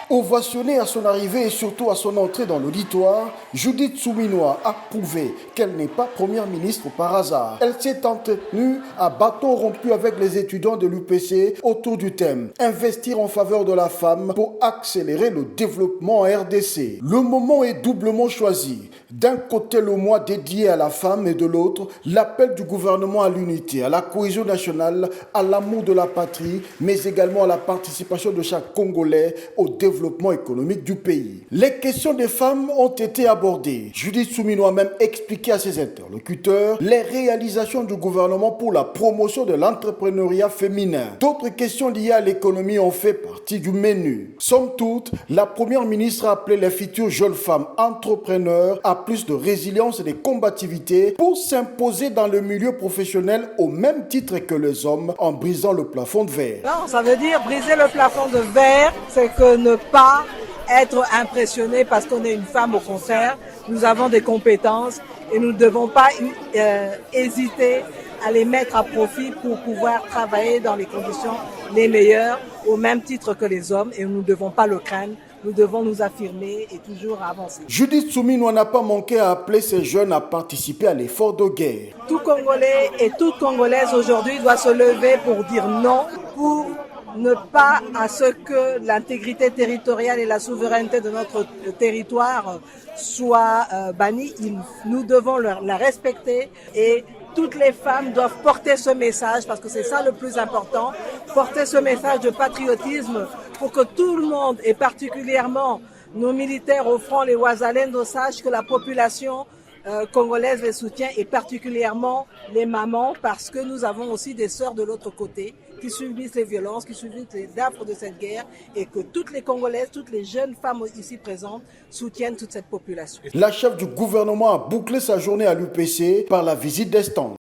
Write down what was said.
Ovationnée à son arrivée et surtout à son entrée dans l'auditoire, Judith Suminwa a prouvé qu'elle n'est pas première ministre par hasard. Elle s'est entretenue à bâton rompu avec les étudiants de l'UPC autour du thème « Investir en faveur de la femme pour accélérer le développement en RDC ». Le moment est doublement choisi. D'un côté, le mois dédié à la femme et de l'autre, l'appel du gouvernement à l'unité, à la cohésion nationale, à l'amour de la patrie, mais également à la participation de chaque Congolais au développement économique du pays. Les questions des femmes ont été abordées. Judith Suminwa a même expliqué à ses interlocuteurs les réalisations du gouvernement pour la promotion de l'entrepreneuriat féminin. D'autres questions liées à l'économie ont fait partie du menu. Somme toute, la première ministre a appelé les futures jeunes femmes entrepreneurs à plus de résilience et de combativité pour s'imposer dans le milieu professionnel au même titre que les hommes en brisant le plafond de verre. Non, ça veut dire briser le plafond de verre, c'est que ne pas être impressionné parce qu'on est une femme. Au contraire, nous avons des compétences et nous ne devons pas hésiter à les mettre à profit pour pouvoir travailler dans les conditions les meilleures au même titre que les hommes, et nous ne devons pas le craindre. Nous devons nous affirmer et toujours avancer. Judith Suminwa n'a pas manqué à appeler ces jeunes à participer à l'effort de guerre. Tout Congolais et toute Congolaise aujourd'hui doit se lever pour dire non, pour ne pas à ce que l'intégrité territoriale et la souveraineté de notre territoire soient bannies. Nous devons la respecter, et toutes les femmes doivent porter ce message, parce que c'est ça le plus important, porter ce message de patriotisme pour que tout le monde, et particulièrement nos militaires au front, les Wazalendo, sachent que la population congolaise les soutient, et particulièrement les mamans, parce que nous avons aussi des sœurs de l'autre côté qui subissent les violences, qui subissent les affres de cette guerre, et que toutes les Congolaises, toutes les jeunes femmes ici présentes soutiennent toute cette population. La chef du gouvernement a bouclé sa journée à l'UPC par la visite des stands.